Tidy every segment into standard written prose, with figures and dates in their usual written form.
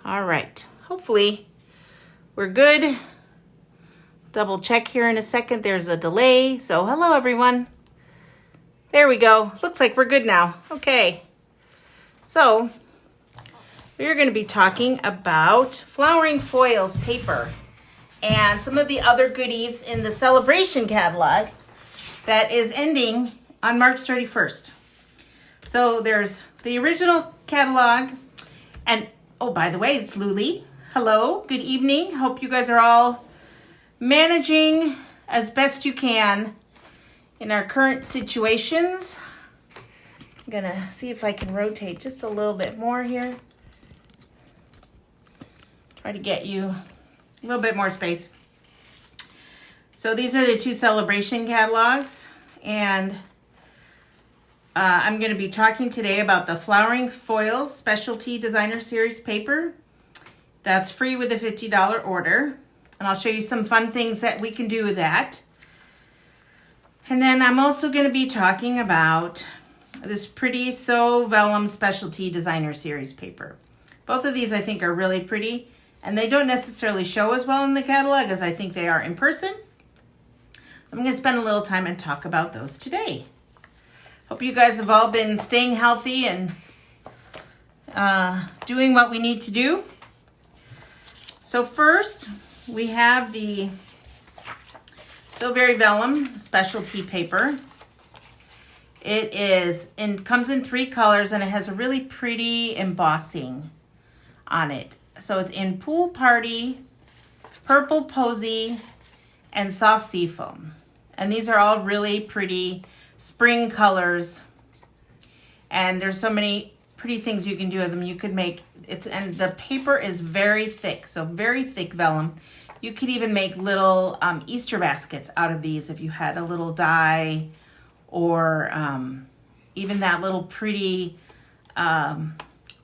All right, hopefully we're good. Double check here in a second. There's a delay. So hello everyone. There we go. Looks like we're good now. Okay. So we're going to be talking about flowering foils paper and some of the other goodies in the celebration catalog that is ending on March 31st. So there's the original catalog, and oh, by the way, it's Luli. Hello, good evening. Hope you guys are all managing as best you can in our current situations. I'm gonna see if I can rotate just a little bit more here. Try to get you a little bit more space. So these are the two celebration catalogs, and I'm going to be talking today about the Flowering Foils Specialty Designer Series paper. That's free with a $50 order. And I'll show you some fun things that we can do with that. And then I'm also going to be talking about this pretty Vellum Specialty Designer Series paper. Both of these I think are really pretty, and they don't necessarily show as well in the catalog as I think they are in person. I'm going to spend a little time and talk about those today. Hope you guys have all been staying healthy and doing what we need to do. So first, we have the Silvery Vellum specialty paper. It comes in 3 colors, and it has a really pretty embossing on it. So it's in Pool Party, Purple Posy, and Soft Seafoam. And these are all really pretty spring colors, and there's so many pretty things you can do with them. You could make it, and the paper is very thick, so very thick vellum. You could even make little Easter baskets out of these if you had a little die, or even that little pretty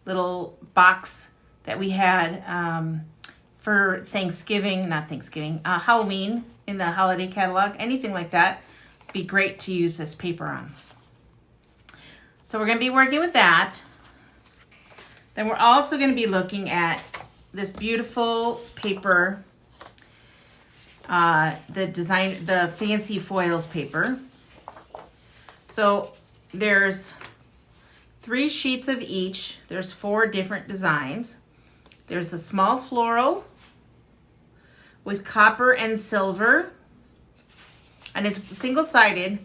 little box that we had for Halloween in the holiday catalog. Anything like that be great to use this paper on. So we're going to be working with that. Then we're also going to be looking at this beautiful paper, the fancy foils paper. So there's 3 sheets of each. There's 4 different designs. There's a small floral with copper and silver, and it's single-sided,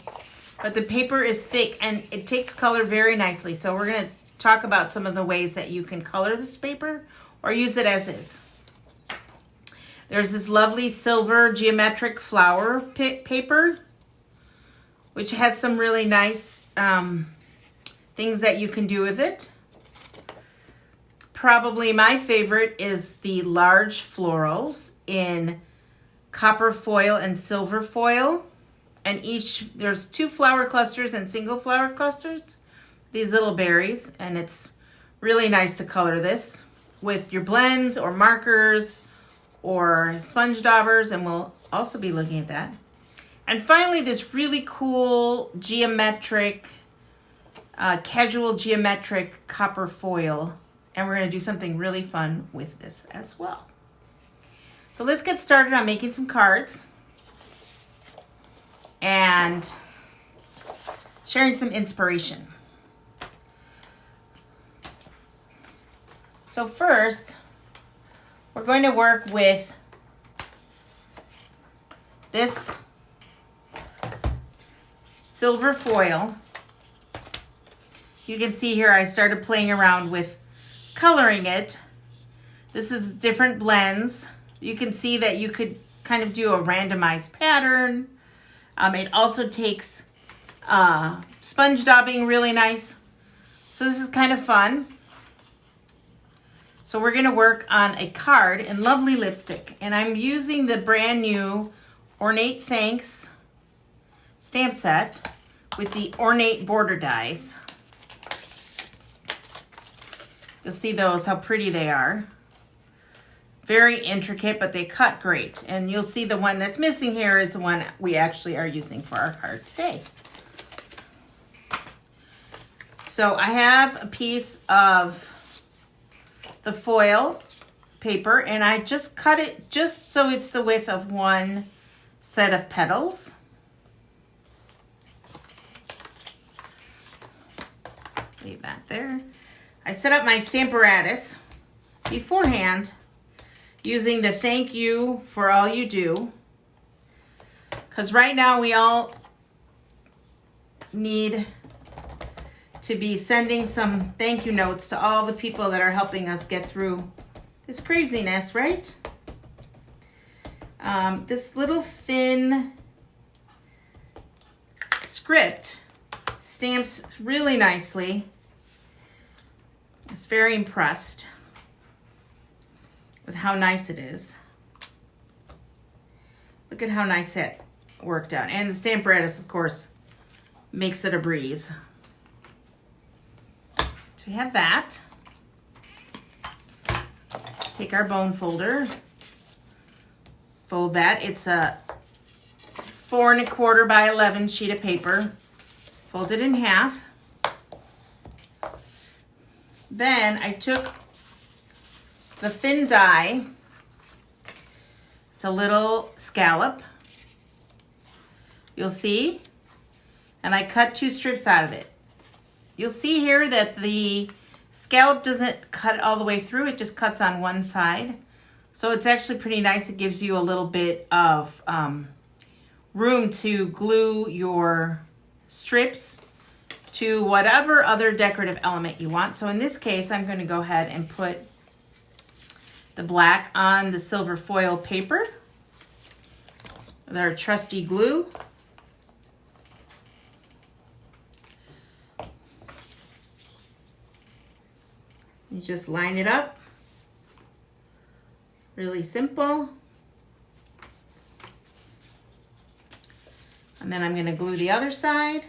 but the paper is thick and it takes color very nicely. So we're going to talk about some of the ways that you can color this paper or use it as is. There's this lovely silver geometric flower paper, which has some really nice things that you can do with it. Probably my favorite is the large florals in copper foil and silver foil. And there's 2 flower clusters and single flower clusters, these little berries, and it's really nice to color this with your blends or markers or sponge daubers, and we'll also be looking at that. And finally, this really cool geometric, casual geometric copper foil, and we're going to do something really fun with this as well. So let's get started on making some cards and sharing some inspiration. So first, we're going to work with this silver foil. You can see here I started playing around with coloring it. This is different blends. You can see that you could kind of do a randomized pattern. It also takes sponge daubing really nice. So this is kind of fun. So we're going to work on a card in lovely lipstick. And I'm using the brand new Ornate Thanks stamp set with the ornate border dies. You'll see those, how pretty they are. Very intricate, but they cut great. And you'll see the one that's missing here is the one we actually are using for our card today. So I have a piece of the foil paper, and I just cut it just so it's the width of one set of petals. Leave that there. I set up my Stamparatus beforehand using the thank you for all you do, because right now we all need to be sending some thank you notes to all the people that are helping us get through this craziness, right? This little thin script stamps really nicely. I was very impressed with how nice it is. Look at how nice that worked out. And the Stamparatus, of course, makes it a breeze. So we have that. Take our bone folder, fold that. It's a 4 1/4 by 11 sheet of paper. Fold it in half. Then I took the thin die. It's a little scallop, you'll see, and I cut 2 strips out of it. You'll see here that the scallop doesn't cut all the way through, it just cuts on one side. So it's actually pretty nice. It gives you a little bit of room to glue your strips to whatever other decorative element you want. So in this case, I'm going to go ahead and put the black on the silver foil paper with our trusty glue. You just line it up. Really simple. And then I'm going to glue the other side.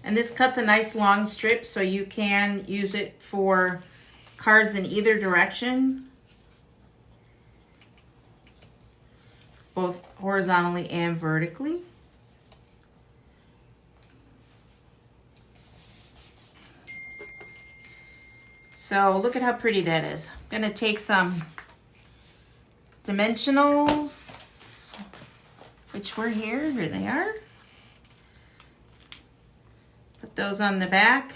And this cuts a nice long strip, so you can use it for cards in either direction, both horizontally and vertically. So look at how pretty that is. I'm gonna take some dimensionals, which were here they are. Put those on the back.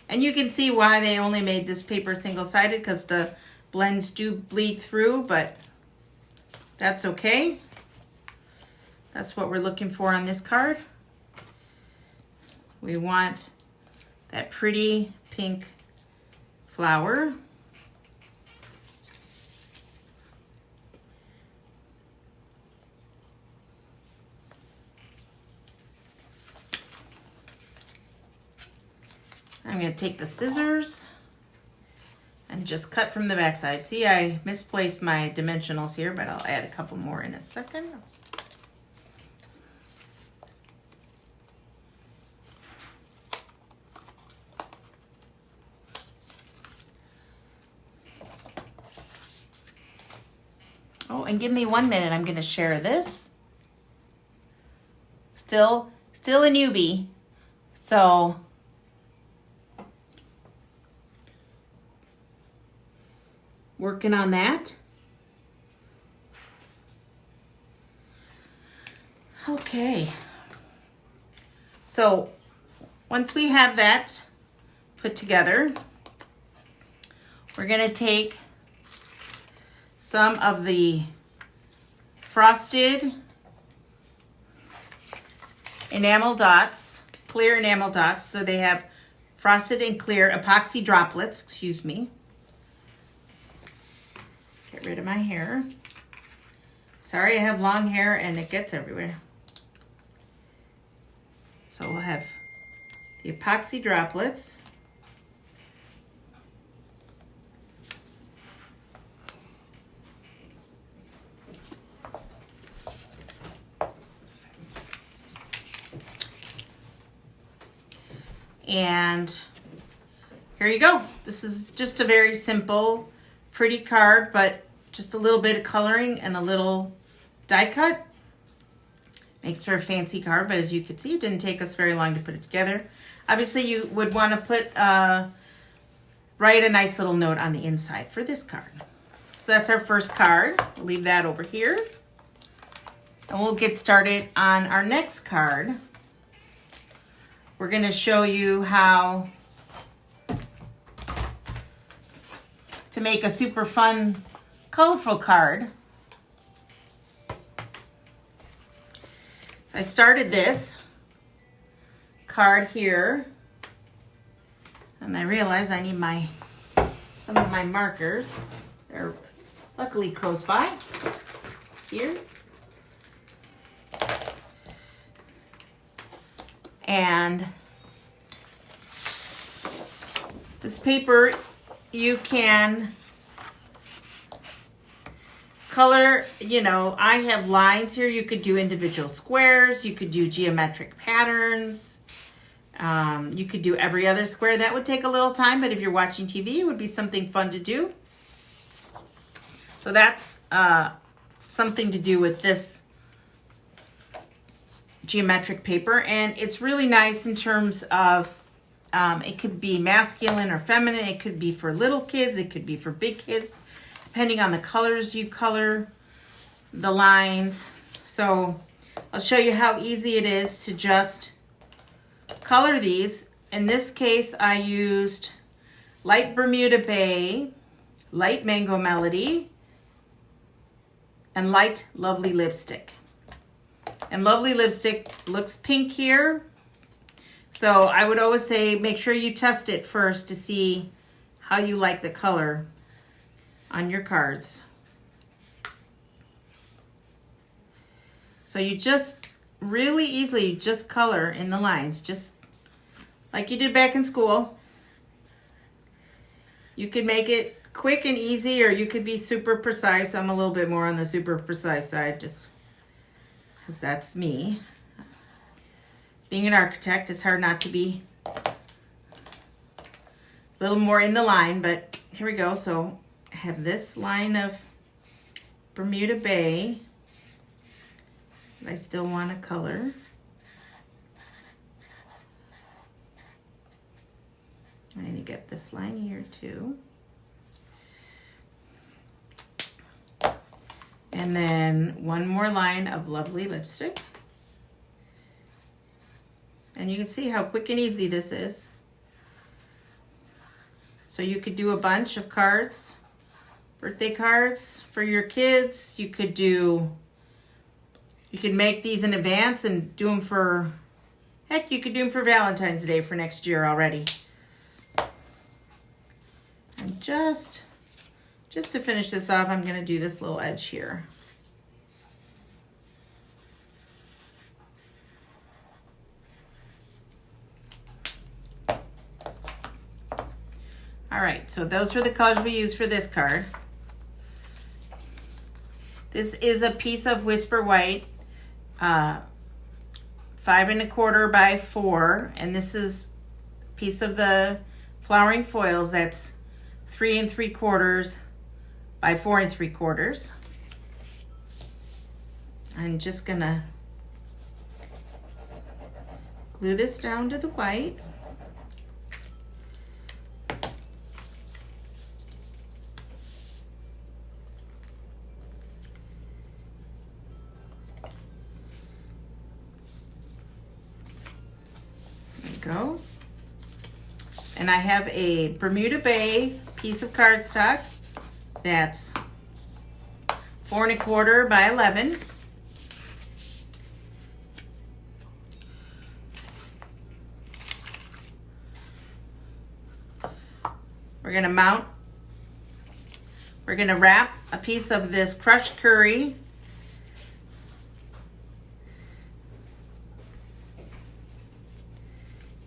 And you can see why they only made this paper single-sided, because the blends do bleed through, but that's okay. That's what we're looking for on this card. We want that pretty pink flower. I'm going to take the scissors and just cut from the back side. See, I misplaced my dimensionals here, but I'll add a couple more in a second. Oh, and give me 1 minute. I'm going to share this. Still a newbie, so working on that. Okay. So once we have that put together, we're going to take some of the frosted enamel dots, clear enamel dots. So they have frosted and clear epoxy droplets, excuse me. Get rid of my hair. Sorry, I have long hair and it gets everywhere. So we'll have the epoxy droplets. And here you go. This is just a very simple, pretty card, but just a little bit of coloring and a little die cut. Makes for a fancy card, but as you can see, it didn't take us very long to put it together. Obviously, you would want to put, write a nice little note on the inside for this card. So that's our first card. We'll leave that over here. And we'll get started on our next card. We're going to show you how to make a super fun, colorful card. I started this card here, and I realized I need some of my markers. They're luckily close by here. And this paper, you can color, you know, I have lines here. You could do individual squares. You could do geometric patterns. You could do every other square. That would take a little time, but if you're watching TV, it would be something fun to do. So that's something to do with this geometric paper, and it's really nice in terms of it could be masculine or feminine. It could be for little kids. It could be for big kids, depending on the colors you color the lines. So I'll show you how easy it is to just color these. In this case, I used light Bermuda Bay, light Mango Melody, and light Lovely Lipstick. And Lovely Lipstick looks pink here. So I would always say make sure you test it first to see how you like the color on your cards. So you just really easily just color in the lines, just like you did back in school. You could make it quick and easy, or you could be super precise. I'm a little bit more on the super precise side, just because that's me. Being an architect, it's hard not to be a little more in the line, but here we go. So I have this line of Bermuda Bay that I still want to color. I need to get this line here too. And then one more line of Lovely Lipstick. And you can see how quick and easy this is. So you could do a bunch of cards, birthday cards for your kids. You could make these in advance and do them for, heck, you could do them for Valentine's Day for next year already. And just to finish this off, I'm going to do this little edge here. All right, so those were the colors we used for this card. This is a piece of Whisper White, 5 1/4 by 4, and this is a piece of the flowering foils that's 3 3/4 by 4 3/4. I'm just gonna glue this down to the white. Go. And I have a Bermuda Bay piece of cardstock that's 4 1/4 by 11. We're gonna wrap a piece of this crushed curry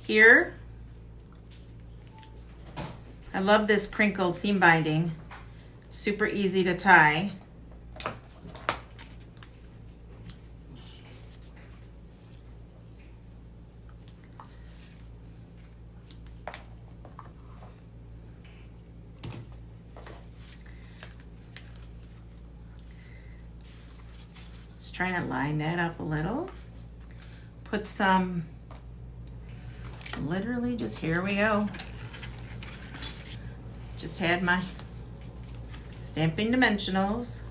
here. I love this crinkled seam binding. Super easy to tie. Just trying to line that up a little. put some, literally just, here we go. Just had my stamping dimensionals.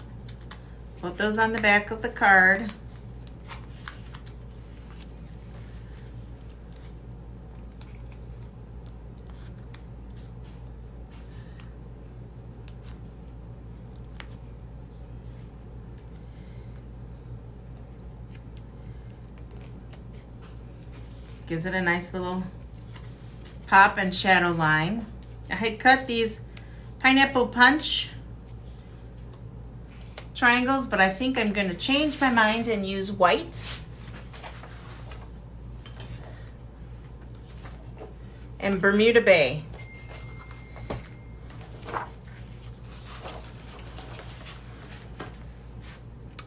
Put those on the back of the card. Gives it a nice little pop and shadow line. I had cut these pineapple punch triangles, but I think I'm going to change my mind and use white and Bermuda Bay.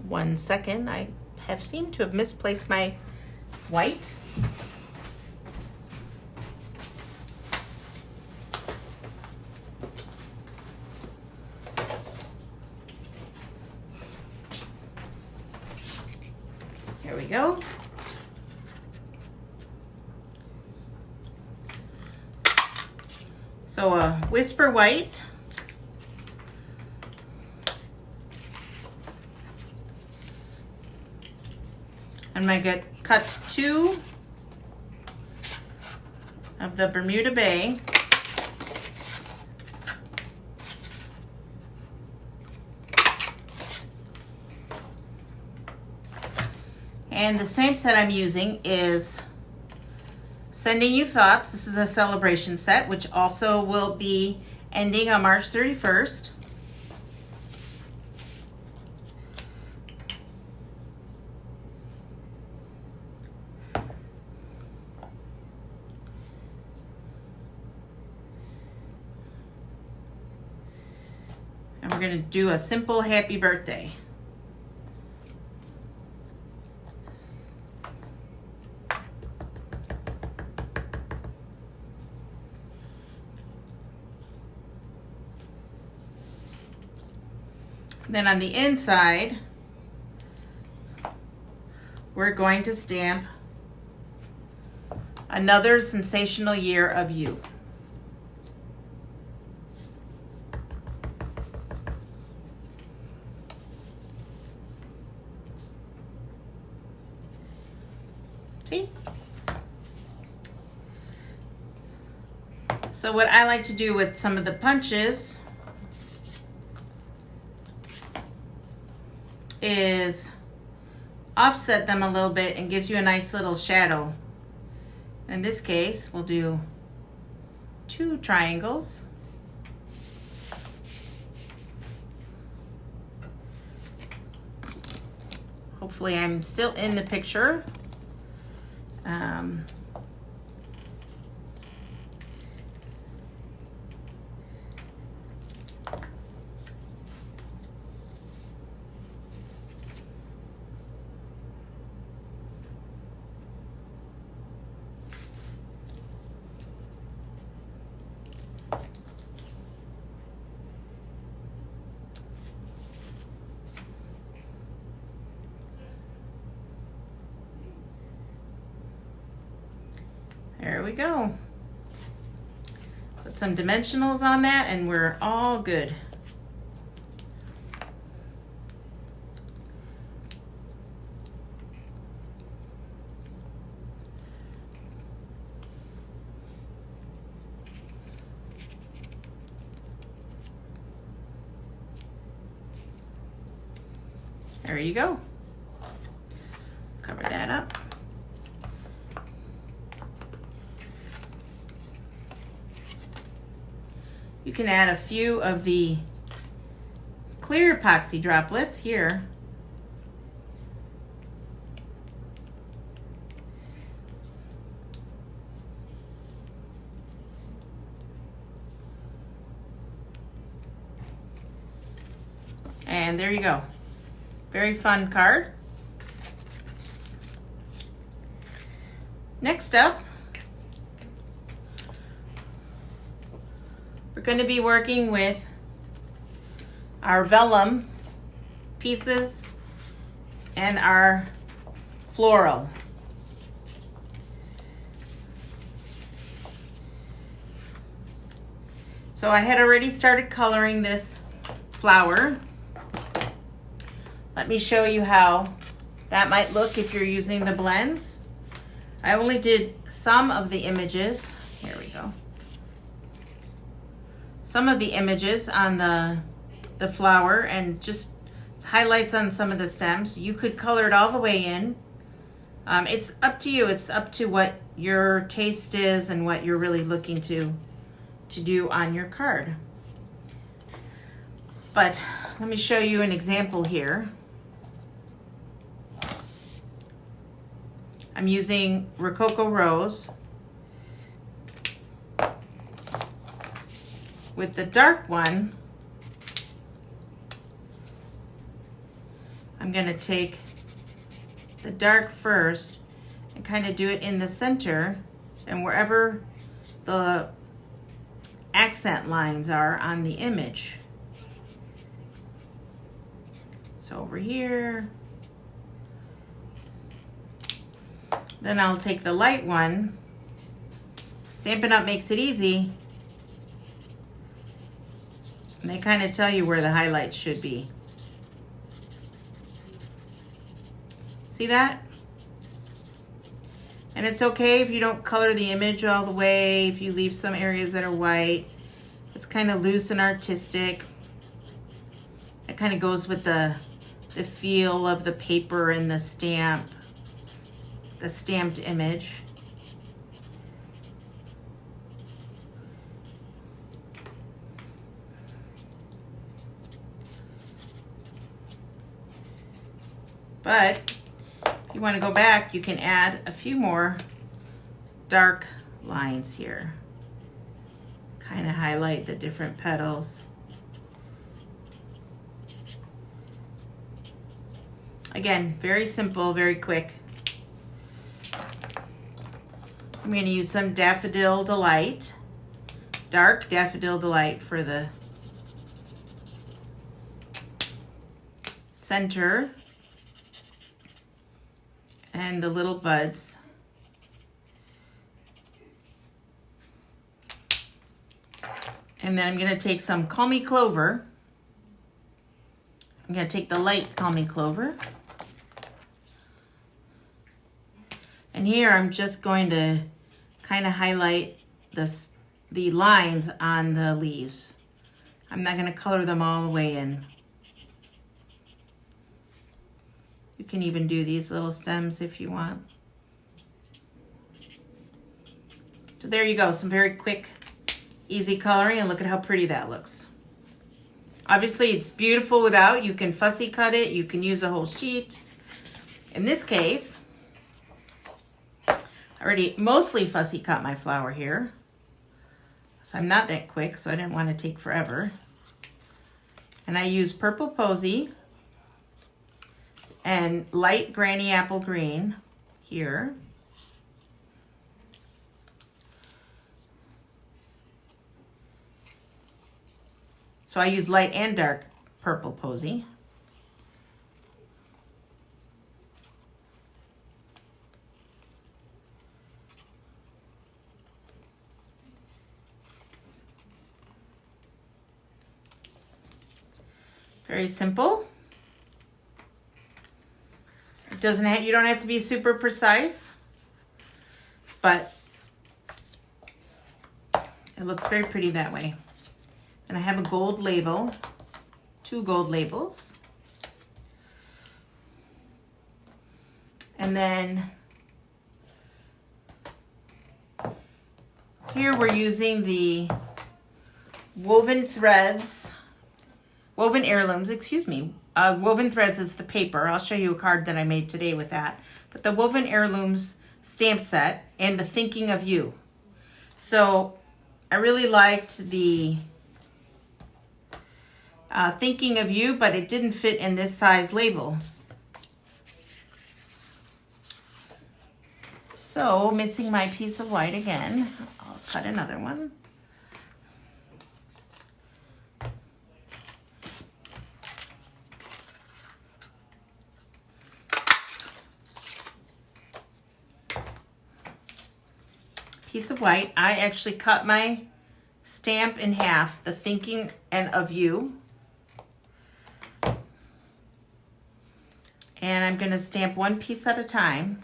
One second, I have seemed to have misplaced my white. There we go. So a Whisper White. I'm going to cut 2 of the Bermuda Bay. And the stamp set I'm using is Sending You Thoughts. This is a celebration set, which also will be ending on March 31st. And we're going to do a simple happy birthday. Then on the inside, we're going to stamp Another Sensational Year of You. See? So what I like to do with some of the punches is offset them a little bit and gives you a nice little shadow. In this case, we'll do 2 triangles. Hopefully I'm still in the picture. There we go. Put some dimensionals on that and we're all good. There you go. Cover that up. You can add a few of the clear epoxy droplets here. And there you go. Very fun card. Next up, we're going to be working with our vellum pieces and our floral. So I had already started coloring this flower. Let me show you how that might look if you're using the blends. I only did some of the images. Here we go. Some of the images on the flower and just highlights on some of the stems. You could color it all the way in. It's up to you. It's up to what your taste is and what you're really looking to do on your card. But let me show you an example here. I'm using Rococo Rose with the dark one. I'm going to take the dark first and kind of do it in the center and wherever the accent lines are on the image. So over here. Then I'll take the light one. Stampin' Up makes it easy. And they kind of tell you where the highlights should be. See that? And it's okay if you don't color the image all the way, if you leave some areas that are white. It's kind of loose and artistic. It kind of goes with the feel of the paper and the stamp, the stamped image. But if you want to go back, you can add a few more dark lines here. Kind of highlight the different petals. Again, very simple, very quick. I'm going to use some Daffodil Delight, dark Daffodil Delight for the center and the little buds. And then I'm going to take some Call Me Clover. I'm going to take the light Call Me Clover. And here I'm just going to kind of highlight the lines on the leaves. I'm not going to color them all the way in. You can even do these little stems if you want. So there you go, some very quick, easy coloring, and look at how pretty that looks. Obviously it's beautiful without. You can fussy cut it, you can use a whole sheet. In this case, I already mostly fussy cut my flower here. So I'm not that quick, so I didn't want to take forever. And I use Purple Posy and light Granny Apple Green here. So I use light and dark Purple Posy. Very simple. It doesn't have, you don't have to be super precise, but it looks very pretty that way. And I have a gold label, 2 gold labels. And then here we're using the woven heirlooms, excuse me. Woven threads is the paper. I'll show you a card that I made today with that. But the woven heirlooms stamp set and the Thinking of You. So I really liked the Thinking of You, but it didn't fit in this size label. So missing my piece of white again. I'll cut another one. Piece of white. I actually cut my stamp in half the thinking and of you. And I'm going to stamp one piece at a time.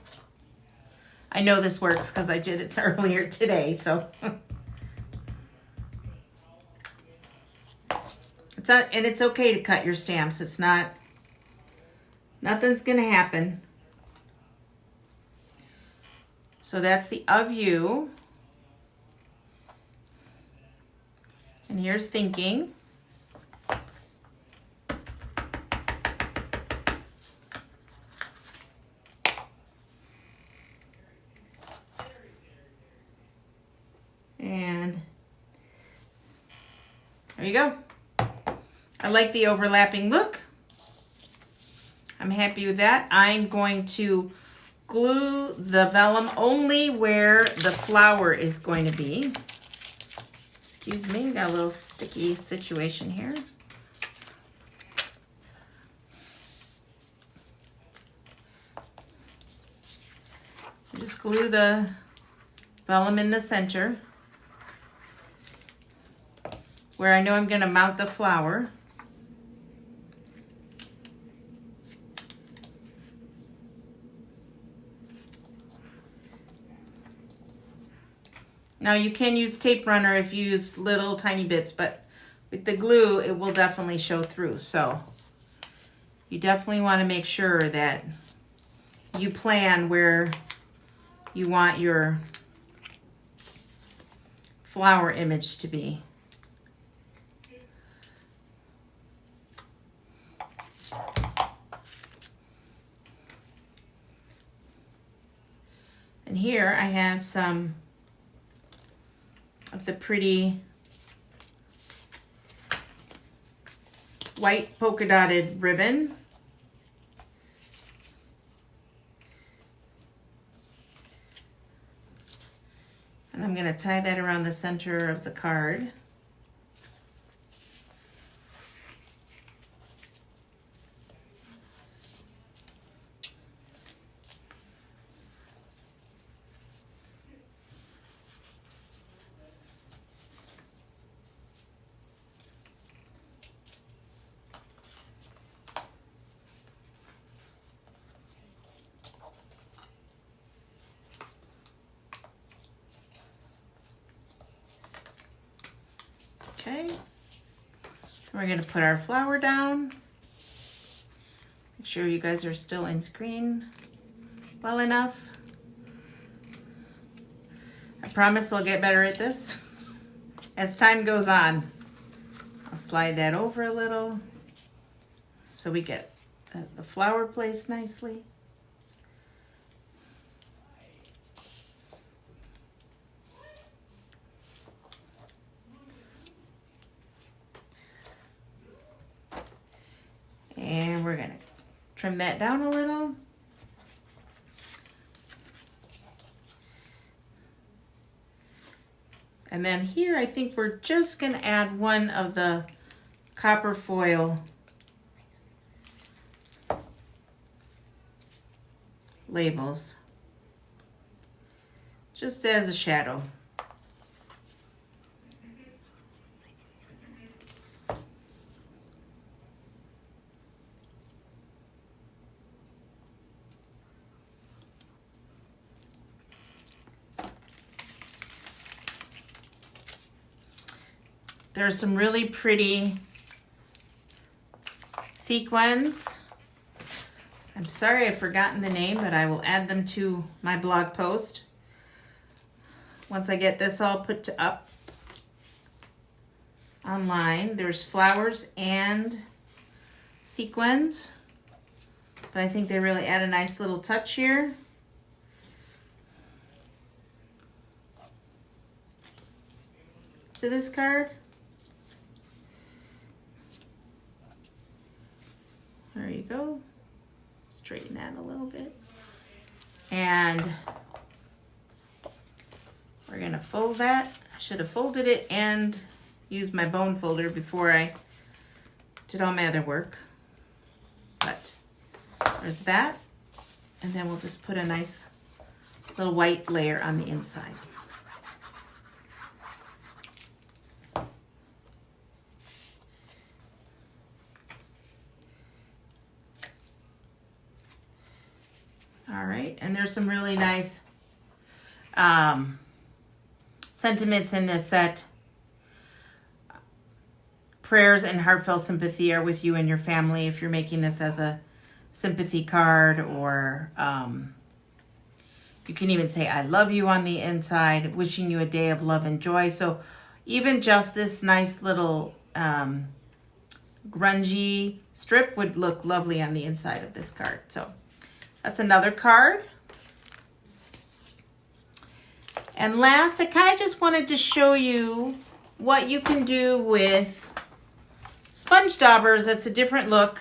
I know this works because I did it earlier today, so. And it's okay to cut your stamps. It's not, nothing's going to happen. So that's the of you. And here's thinking. And there you go. I like the overlapping look. I'm happy with that. I'm going to glue the vellum only where the flower is going to be. Excuse me, got a little sticky situation here. Just glue the vellum in the center where I know I'm going to mount the flower. Now you can use tape runner if you use little tiny bits, but with the glue it will definitely show through. So you definitely want to make sure that you plan where you want your flower image to be. And here I have some of the pretty white polka dotted ribbon. And I'm going to tie that around the center of the card. Okay, we're going to put our flower down. Make sure you guys are still in screen well enough. I promise I'll get better at this as time goes on. I'll slide that over a little so we get the flower placed nicely. And we're going to trim that down a little. And then here I think we're just going to add one of the copper foil labels, just as a shadow. There's some really pretty sequins. I'm sorry I've forgotten the name, but I will add them to my blog post once I get this all put up online. There's flowers and sequins, but I think they really add a nice little touch here. To this card. There you go. Straighten that a little bit. And we're going to fold that. I should have folded it and used my bone folder before I did all my other work. But there's that. And then we'll just put a nice little white layer on the inside. All right, and there's some really nice sentiments in this set. Prayers and heartfelt sympathy are with you and your family if you're making this as a sympathy card, or you can even say I love you on the inside, wishing you a day of love and joy. So even just this nice little grungy strip would look lovely on the inside of this card. So that's another card. And last, I kind of just wanted to show you what you can do with sponge daubers. That's a different look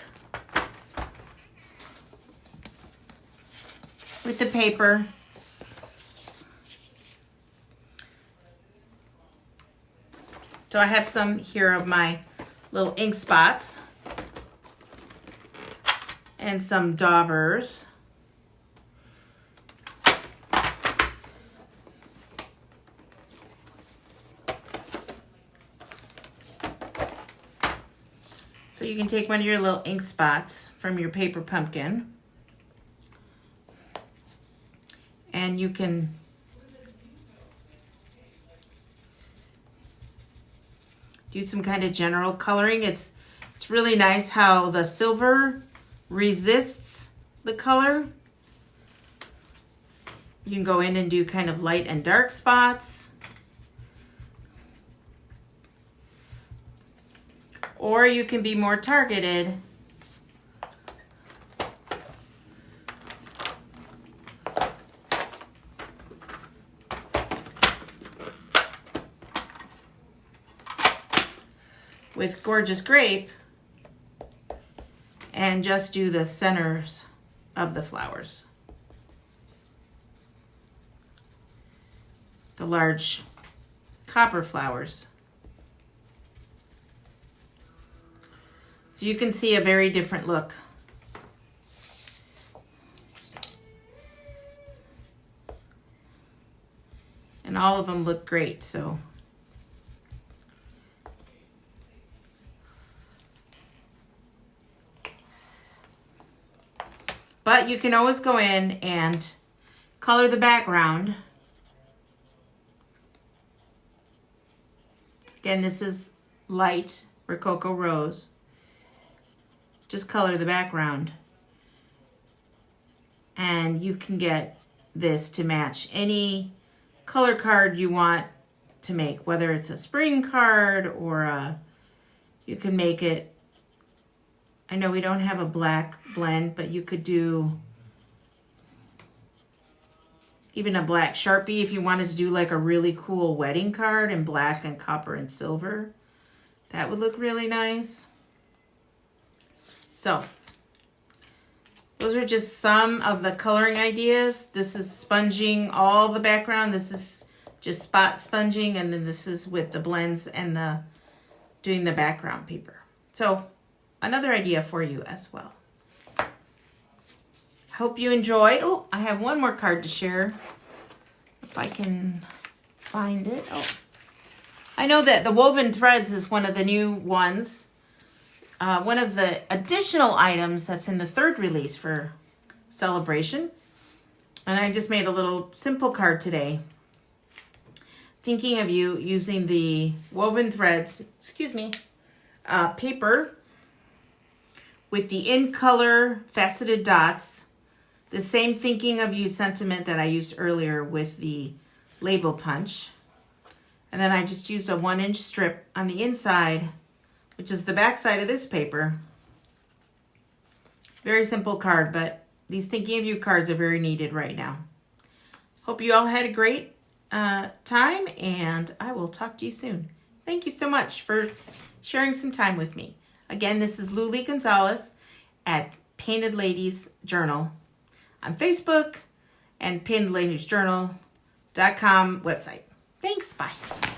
with the paper. So I have some here of my little ink spots and some daubers. So you can take one of your little ink spots from your paper pumpkin and you can do some kind of general coloring. It's really nice how the silver resists the color. You can go in and do kind of light and dark spots. Or you can be more targeted. With Gorgeous Grape and just do the centers of the flowers. The large copper flowers. So you can see a very different look. And all of them look great, so. But you can always go in and color the background. Again, this is light Rococo Rose. Just color the background. And you can get this to match any color card you want to make, whether it's a spring card or you can make it. I know we don't have a black blend, but you could do even a black Sharpie if you wanted to do like a really cool wedding card in black and copper and silver. That would look really nice. So those are just some of the coloring ideas. This is sponging all the background. This is just spot sponging, and then this is with the blends and the doing the background paper. So another idea for you as well. Hope you enjoyed. Oh, I have one more card to share. If I can find it. Oh, I know that the woven threads is one of the new ones. One of the additional items that's in the third release for Celebration. And I just made a little simple card today. Thinking of you using the woven threads, paper with the in color faceted dots. The same thinking of you sentiment that I used earlier with the label punch. And then I just used a 1-inch strip on the inside, which is the back side of this paper. Very simple card, but these Thinking of You cards are very needed right now. Hope you all had a great time, and I will talk to you soon. Thank you so much for sharing some time with me. Again, this is Luli Gonzalez at Painted Ladies Journal on Facebook and paintedladiesjournal.com website. Thanks, bye.